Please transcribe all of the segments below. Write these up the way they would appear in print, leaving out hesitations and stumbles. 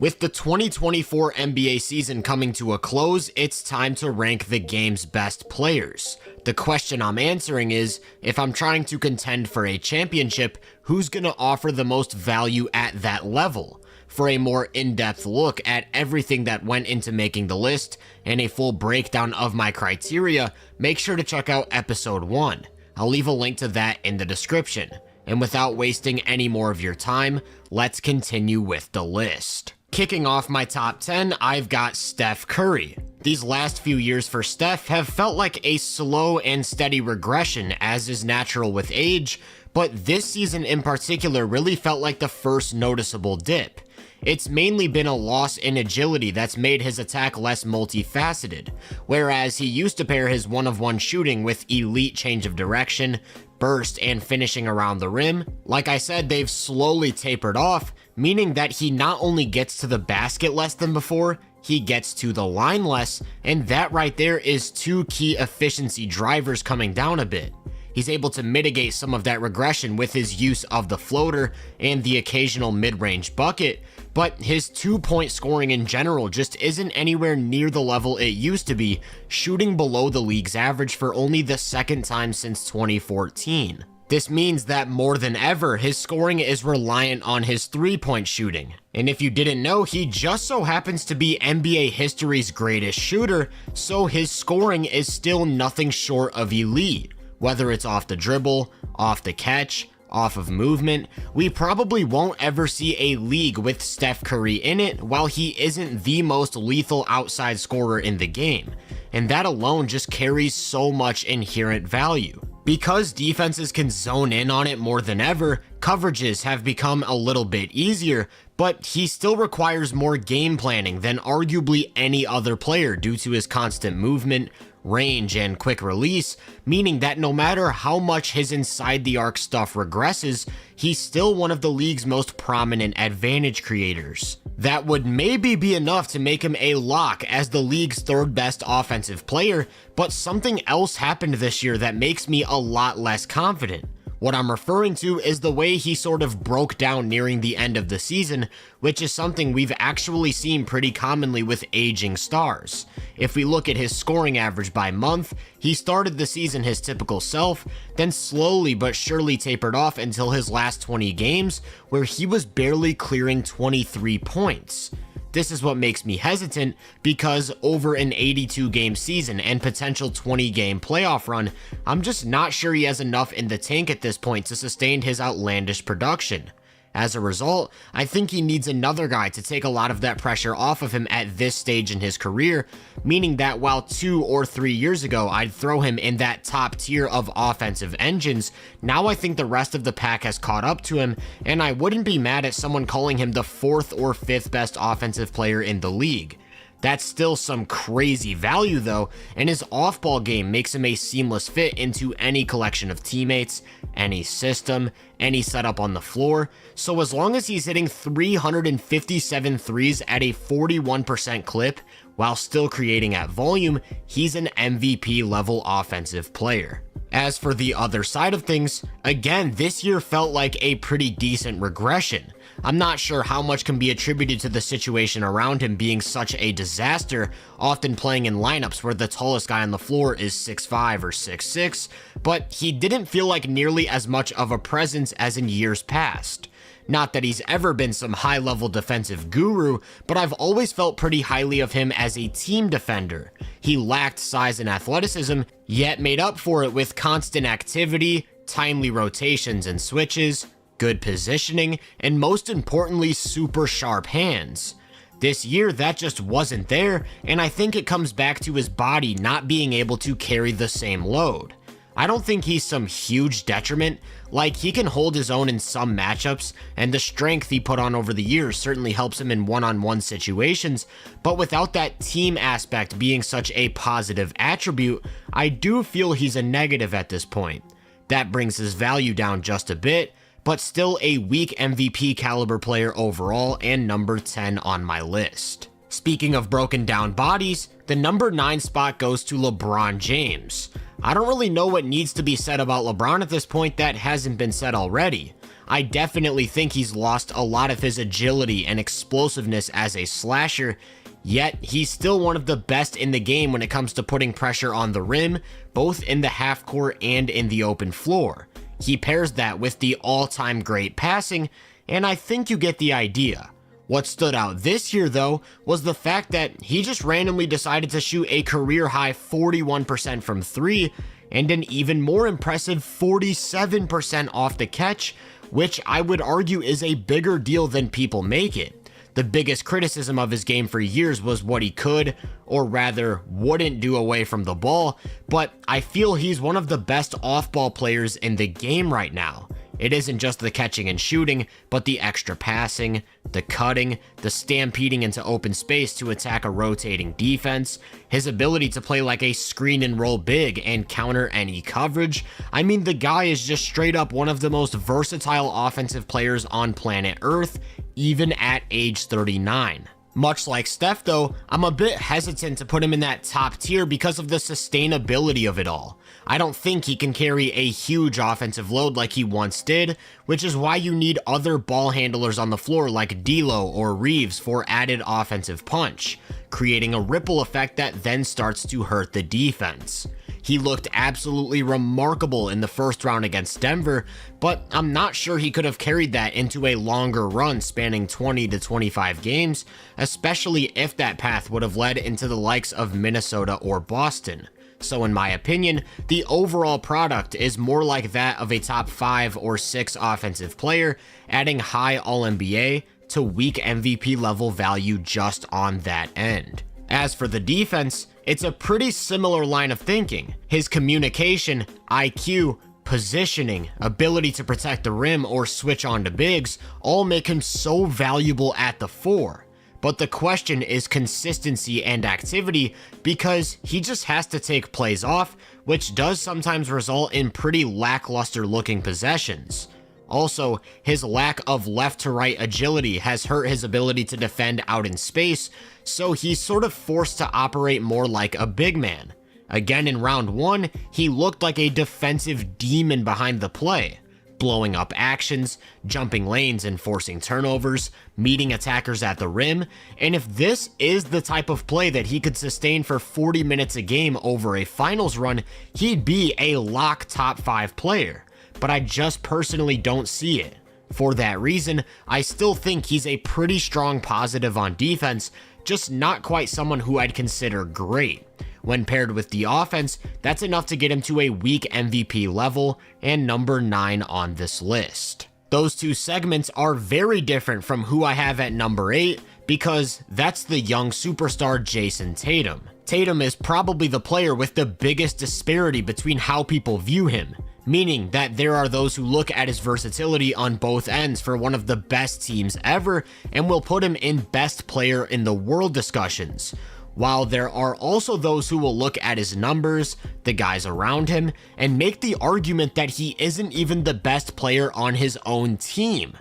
With the 2024 NBA season coming to a close, it's time to rank the game's best players. The question I'm answering is, if I'm trying to contend for a championship, who's going to offer the most value at that level? For a more in-depth look at everything that went into making the list and a full breakdown of my criteria, make sure to check out episode 1. I'll leave a link to that in the description. And without wasting any more of your time, let's continue with the list. Kicking off my top 10, I've got Steph Curry. These last few years for Steph have felt like a slow and steady regression, as is natural with age, but this season in particular really felt like the first noticeable dip. It's mainly been a loss in agility that's made his attack less multifaceted, whereas he used to pair his one-of-one shooting with elite change of direction, burst, and finishing around the rim. Like I said, they've slowly tapered off, meaning that he not only gets to the basket less than before, he gets to the line less, and that right there is two key efficiency drivers coming down a bit. He's able to mitigate some of that regression with his use of the floater and the occasional mid-range bucket, but his two-point scoring in general just isn't anywhere near the level it used to be, shooting below the league's average for only the second time since 2014. This means that more than ever, his scoring is reliant on his three-point shooting. And if you didn't know, he just so happens to be NBA history's greatest shooter, so his scoring is still nothing short of elite. Whether it's off the dribble, off the catch, off of movement, we probably won't ever see a league with Steph Curry in it while he isn't the most lethal outside scorer in the game. And that alone just carries so much inherent value. Because defenses can zone in on it more than ever, coverages have become a little bit easier, but he still requires more game planning than arguably any other player due to his constant movement, range, and quick release, meaning that no matter how much his inside the arc stuff regresses, he's still one of the league's most prominent advantage creators. That would maybe be enough to make him a lock as the league's third best offensive player, but something else happened this year that makes me a lot less confident. What I'm referring to is the way he sort of broke down nearing the end of the season, which is something we've actually seen pretty commonly with aging stars. If we look at his scoring average by month, he started the season his typical self, then slowly but surely tapered off until his last 20 games, where he was barely clearing 23 points. This is what makes me hesitant, because over an 82 game season and potential 20 game playoff run, I'm just not sure he has enough in the tank at this point to sustain his outlandish production. As a result, I think he needs another guy to take a lot of that pressure off of him at this stage in his career, meaning that while 2 or 3 years ago I'd throw him in that top tier of offensive engines, now I think the rest of the pack has caught up to him, and I wouldn't be mad at someone calling him the 4th or 5th best offensive player in the league. That's still some crazy value though, and his off-ball game makes him a seamless fit into any collection of teammates, any system, any setup on the floor, so as long as he's hitting 357 threes at a 41% clip while still creating at volume, he's an MVP level offensive player. As for the other side of things, again, this year felt like a pretty decent regression. I'm not sure how much can be attributed to the situation around him being such a disaster, often playing in lineups where the tallest guy on the floor is 6'5 or 6'6, but he didn't feel like nearly as much of a presence as in years past. Not that he's ever been some high-level defensive guru, but I've always felt pretty highly of him as a team defender. He lacked size and athleticism, yet made up for it with constant activity, timely rotations and switches, good positioning, and most importantly, super sharp hands. This year, that just wasn't there, and I think it comes back to his body not being able to carry the same load. I don't think he's some huge detriment, like he can hold his own in some matchups, and the strength he put on over the years certainly helps him in one-on-one situations, but without that team aspect being such a positive attribute, I do feel he's a negative at this point. That brings his value down just a bit, but still a weak MVP caliber player overall and number 10 on my list. Speaking of broken down bodies, the number 9 spot goes to LeBron James. I don't really know what needs to be said about LeBron at this point that hasn't been said already. I definitely think he's lost a lot of his agility and explosiveness as a slasher, yet he's still one of the best in the game when it comes to putting pressure on the rim, both in the half court and in the open floor. He pairs that with the all-time great passing, and I think you get the idea. What stood out this year, though, was the fact that he just randomly decided to shoot a career-high 41% from 3 and an even more impressive 47% off the catch, which I would argue is a bigger deal than people make it. The biggest criticism of his game for years was what he could, or rather wouldn't do away from the ball, but I feel he's one of the best off-ball players in the game right now. It isn't just the catching and shooting, but the extra passing, the cutting, the stampeding into open space to attack a rotating defense, his ability to play like a screen and roll big and counter any coverage. I mean, the guy is just straight up one of the most versatile offensive players on planet Earth, even at age 39. Much like Steph though, I'm a bit hesitant to put him in that top tier because of the sustainability of it all. I don't think he can carry a huge offensive load like he once did, which is why you need other ball handlers on the floor like D'Lo or Reeves for added offensive punch, creating a ripple effect that then starts to hurt the defense. He looked absolutely remarkable in the first round against Denver, but I'm not sure he could have carried that into a longer run spanning 20 to 25 games, especially if that path would have led into the likes of Minnesota or Boston. So in my opinion, the overall product is more like that of a top 5 or 6 offensive player, adding high All-NBA to weak MVP level value just on that end. As for the defense, it's a pretty similar line of thinking. His communication, IQ, positioning, ability to protect the rim or switch on to bigs all make him so valuable at the 4. But the question is consistency and activity, because he just has to take plays off, which does sometimes result in pretty lackluster looking possessions. Also, his lack of left to right agility has hurt his ability to defend out in space, so he's sort of forced to operate more like a big man. Again in round 1, he looked like a defensive demon behind the play, blowing up actions, jumping lanes and forcing turnovers, meeting attackers at the rim, and if this is the type of play that he could sustain for 40 minutes a game over a finals run, he'd be a lock top 5 player, but I just personally don't see it. For that reason, I still think he's a pretty strong positive on defense, just not quite someone who I'd consider great. When paired with the offense, that's enough to get him to a weak MVP level and number 9 on this list. Those two segments are very different from who I have at number 8 because that's the young superstar Jayson Tatum. Tatum is probably the player with the biggest disparity between how people view him, meaning that there are those who look at his versatility on both ends for one of the best teams ever and will put him in best player in the world discussions, while there are also those who will look at his numbers, the guys around him, and make the argument that he isn't even the best player on his own team.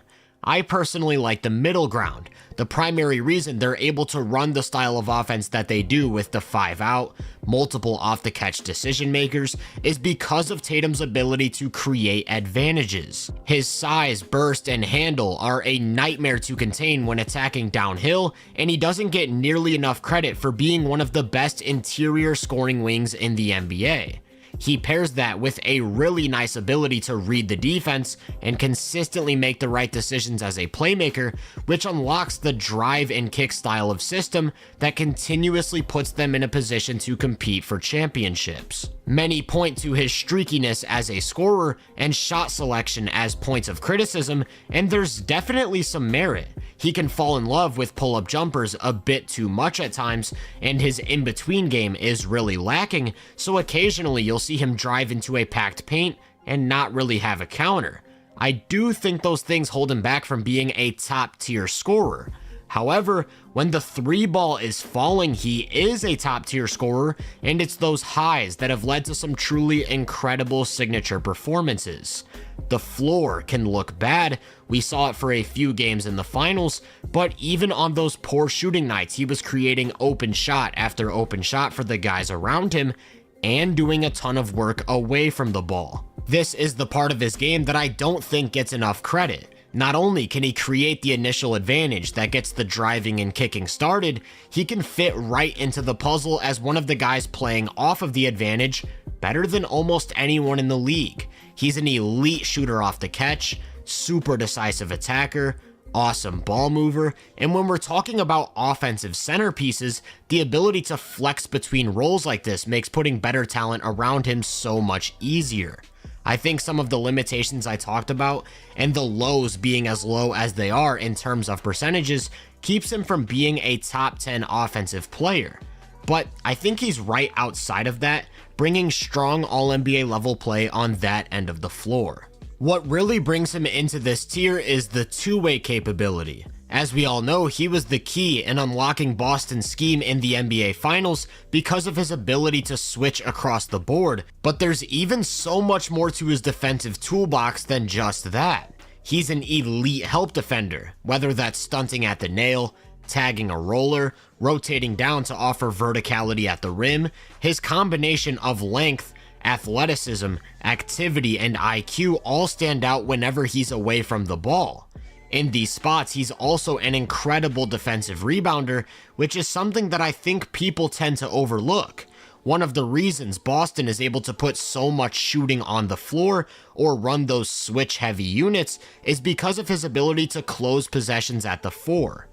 I personally like the middle ground. The primary reason they're able to run the style of offense that they do with the 5 out, multiple off the catch decision makers is because of Tatum's ability to create advantages. His size, burst, and handle are a nightmare to contain when attacking downhill, and he doesn't get nearly enough credit for being one of the best interior scoring wings in the NBA. He pairs that with a really nice ability to read the defense and consistently make the right decisions as a playmaker, which unlocks the drive and kick style of system that continuously puts them in a position to compete for championships. Many point to his streakiness as a scorer and shot selection as points of criticism, and there's definitely some merit. He can fall in love with pull-up jumpers a bit too much at times, and his in-between game is really lacking, so occasionally you'll see him drive into a packed paint and not really have a counter. I do think those things hold him back from being a top-tier scorer. However, when the 3 ball is falling, he is a top tier scorer, and it's those highs that have led to some truly incredible signature performances. The floor can look bad, we saw it for a few games in the finals, but even on those poor shooting nights, he was creating open shot after open shot for the guys around him, and doing a ton of work away from the ball. This is the part of his game that I don't think gets enough credit. Not only can he create the initial advantage that gets the driving and kicking started, he can fit right into the puzzle as one of the guys playing off of the advantage better than almost anyone in the league. He's an elite shooter off the catch, super decisive attacker, awesome ball mover, and when we're talking about offensive centerpieces, the ability to flex between roles like this makes putting better talent around him so much easier. I think some of the limitations I talked about and the lows being as low as they are in terms of percentages keeps him from being a top 10 offensive player. But I think he's right outside of that, bringing strong All-NBA level play on that end of the floor. What really brings him into this tier is the two-way capability. As we all know, he was the key in unlocking Boston's scheme in the NBA Finals because of his ability to switch across the board, but there's even so much more to his defensive toolbox than just that. He's an elite help defender, whether that's stunting at the nail, tagging a roller, rotating down to offer verticality at the rim. His combination of length, athleticism, activity, and IQ all stand out whenever he's away from the ball. In these spots, he's also an incredible defensive rebounder, which is something that I think people tend to overlook. One of the reasons Boston is able to put so much shooting on the floor or run those switch-heavy units is because of his ability to close possessions at the four.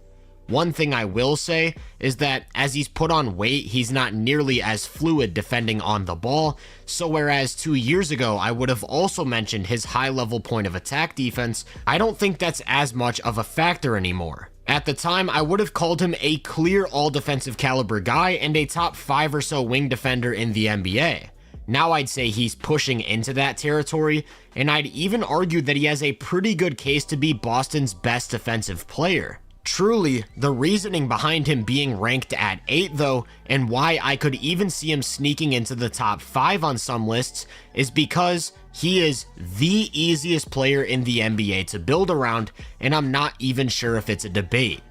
One thing I will say is that as he's put on weight, he's not nearly as fluid defending on the ball, so whereas 2 years ago I would have also mentioned his high-level point of attack defense, I don't think that's as much of a factor anymore. At the time, I would have called him a clear all-defensive caliber guy and a top 5 or so wing defender in the NBA. Now I'd say he's pushing into that territory, and I'd even argue that he has a pretty good case to be Boston's best defensive player. Truly, the reasoning behind him being ranked at 8 though, and why I could even see him sneaking into the top 5 on some lists, is because he is the easiest player in the NBA to build around, and I'm not even sure if it's a debate.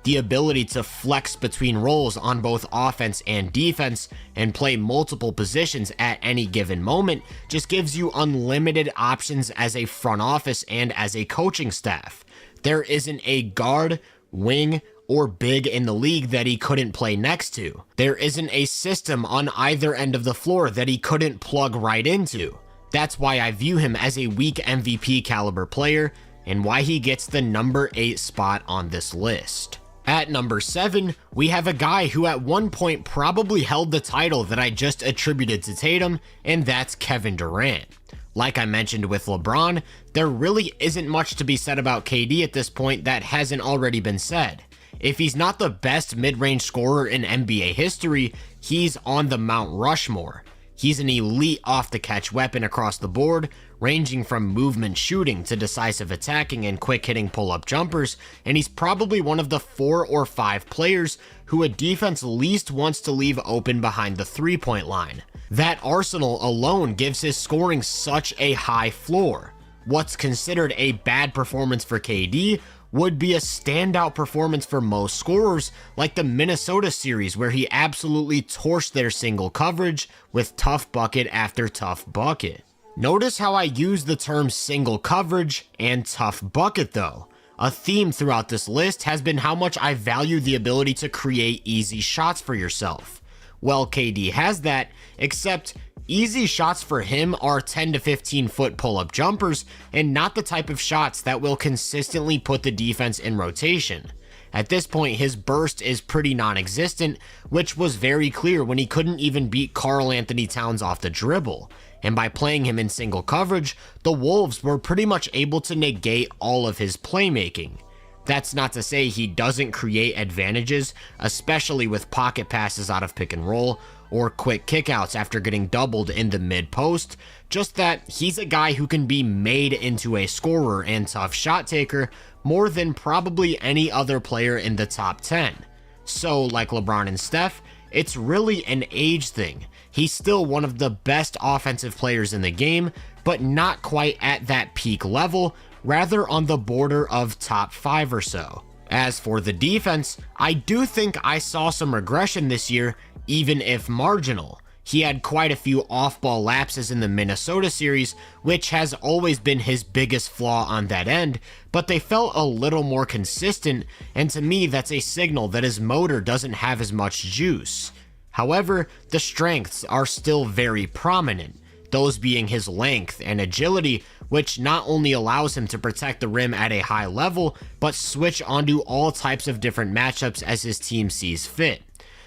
The ability to flex between roles on both offense and defense and play multiple positions at any given moment just gives you unlimited options as a front office and as a coaching staff. There isn't a guard, wing, or big in the league that he couldn't play next to. There isn't a system on either end of the floor that he couldn't plug right into. That's why I view him as a weak MVP caliber player and why he gets the number 8 spot on this list. At number 7, we have a guy who at one point probably held the title that I just attributed to Tatum, and that's Kevin Durant. Like I mentioned with LeBron, there really isn't much to be said about KD at this point that hasn't already been said. If he's not the best mid-range scorer in NBA history, he's on the Mount Rushmore. He's an elite off-the-catch weapon across the board, ranging from movement shooting to decisive attacking and quick-hitting pull-up jumpers, and he's probably one of the 4 or 5 players who a defense least wants to leave open behind the three-point line. That arsenal alone gives his scoring such a high floor. What's considered a bad performance for KD would be a standout performance for most scorers, like the Minnesota series where he absolutely torched their single coverage with tough bucket after tough bucket. Notice how I use the terms single coverage and tough bucket though. A theme throughout this list has been how much I value the ability to create easy shots for yourself. Well, KD has that, except easy shots for him are 10 to 15 foot pull-up jumpers and not the type of shots that will consistently put the defense in rotation. At this point, his burst is pretty non-existent, which was very clear when he couldn't even beat Karl Anthony Towns off the dribble. And by playing him in single coverage, the Wolves were pretty much able to negate all of his playmaking. That's not to say he doesn't create advantages, especially with pocket passes out of pick and roll or quick kickouts after getting doubled in the mid-post, just that he's a guy who can be made into a scorer and tough shot taker more than probably any other player in the top 10. So, like LeBron and Steph, it's really an age thing. He's still one of the best offensive players in the game, but not quite at that peak level, rather on the border of top 5 or so. As for the defense, I do think I saw some regression this year, even if marginal. He had quite a few off-ball lapses in the Minnesota series, which has always been his biggest flaw on that end, but they felt a little more consistent, and to me that's a signal that his motor doesn't have as much juice. However, the strengths are still very prominent, those being his length and agility, which not only allows him to protect the rim at a high level, but switch onto all types of different matchups as his team sees fit.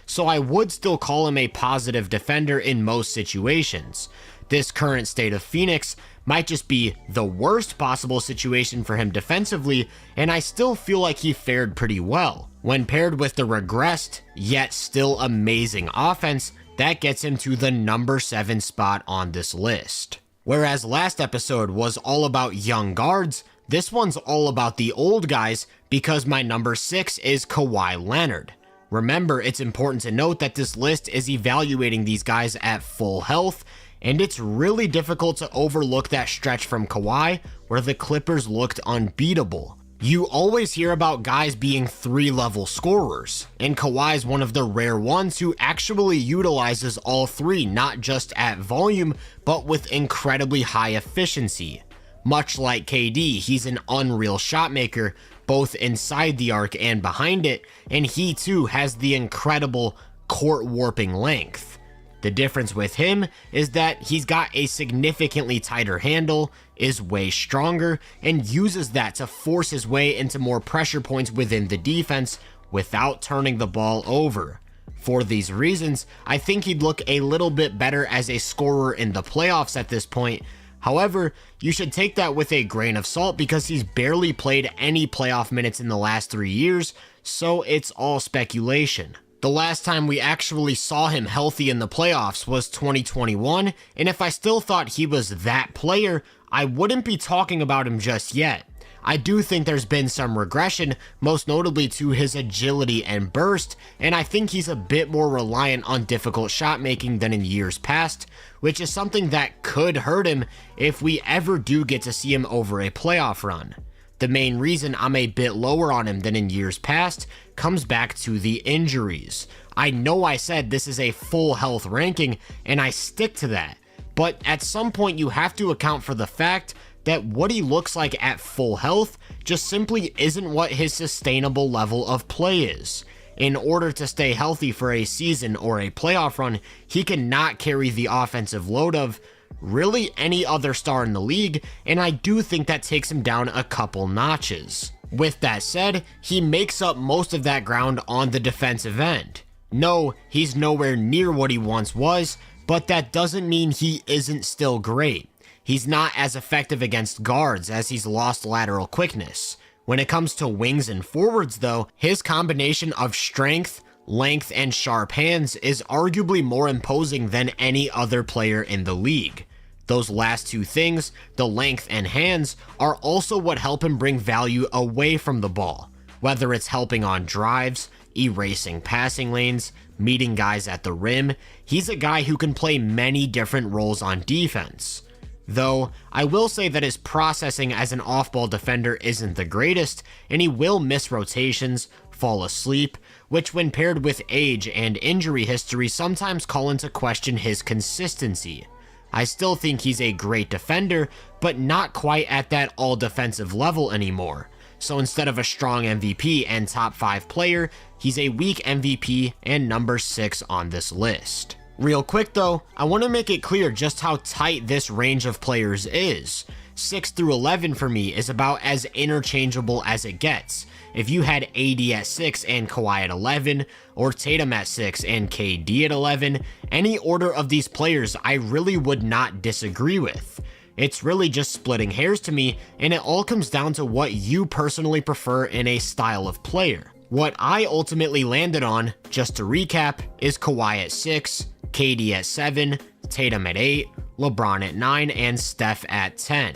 So I would still call him a positive defender in most situations. This current state of Phoenix might just be the worst possible situation for him defensively, and I still feel like he fared pretty well. When paired with the regressed, yet still amazing offense, that gets him to the number 7 spot on this list. Whereas last episode was all about young guards, this one's all about the old guys because my number 6 is Kawhi Leonard. Remember, it's important to note that this list is evaluating these guys at full health, and it's really difficult to overlook that stretch from Kawhi where the Clippers looked unbeatable. You always hear about guys being 3-level scorers, and Kawhi's one of the rare ones who actually utilizes all 3, not just at volume, but with incredibly high efficiency. Much like KD, he's an unreal shot maker, both inside the arc and behind it, and he too has the incredible court warping length. The difference with him is that he's got a significantly tighter handle, is way stronger, and uses that to force his way into more pressure points within the defense without turning the ball over. For these reasons, I think he'd look a little bit better as a scorer in the playoffs at this point. However, you should take that with a grain of salt because he's barely played any playoff minutes in the last 3 years, so it's all speculation. The last time we actually saw him healthy in the playoffs was 2021, and if I still thought he was that player, I wouldn't be talking about him just yet. I do think there's been some regression, most notably to his agility and burst, and I think he's a bit more reliant on difficult shot making than in years past, which is something that could hurt him if we ever do get to see him over a playoff run. The main reason I'm a bit lower on him than in years past comes back to the injuries. I know I said this is a full health ranking, and I stick to that, but at some point you have to account for the fact that what he looks like at full health just simply isn't what his sustainable level of play is. In order to stay healthy for a season or a playoff run, he cannot carry the offensive load of really any other star in the league, and I do think that takes him down a couple notches. With that said, he makes up most of that ground on the defensive end. No, he's nowhere near what he once was, but that doesn't mean he isn't still great. He's not as effective against guards as he's lost lateral quickness. When it comes to wings and forwards though, his combination of strength, length, and sharp hands is arguably more imposing than any other player in the league. Those last two things, the length and hands, are also what help him bring value away from the ball, whether it's helping on drives, erasing passing lanes, meeting guys at the rim. He's a guy who can play many different roles on defense. Though, I will say that his processing as an off-ball defender isn't the greatest, and he will miss rotations, fall asleep, which when paired with age and injury history sometimes call into question his consistency. I still think he's a great defender, but not quite at that all-defensive level anymore. So instead of a strong MVP and top 5 player, he's a weak MVP and number 6 on this list. Real quick though, I want to make it clear just how tight this range of players is. 6 through 11 for me is about as interchangeable as it gets. If you had AD at 6 and Kawhi at 11, or Tatum at 6 and KD at 11, any order of these players I really would not disagree with. It's really just splitting hairs to me, and it all comes down to what you personally prefer in a style of player. What I ultimately landed on, just to recap, is Kawhi at 6, KD at 7, Tatum at 8, LeBron at 9, and Steph at 10.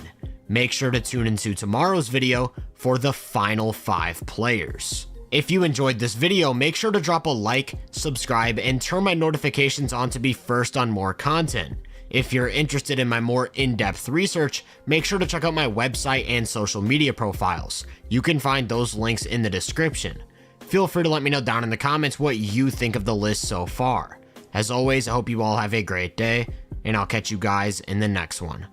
Make sure to tune into tomorrow's video for the final 5 players. If you enjoyed this video, make sure to drop a like, subscribe, and turn my notifications on to be first on more content. If you're interested in my more in-depth research, make sure to check out my website and social media profiles. You can find those links in the description. Feel free to let me know down in the comments what you think of the list so far. As always, I hope you all have a great day, and I'll catch you guys in the next one.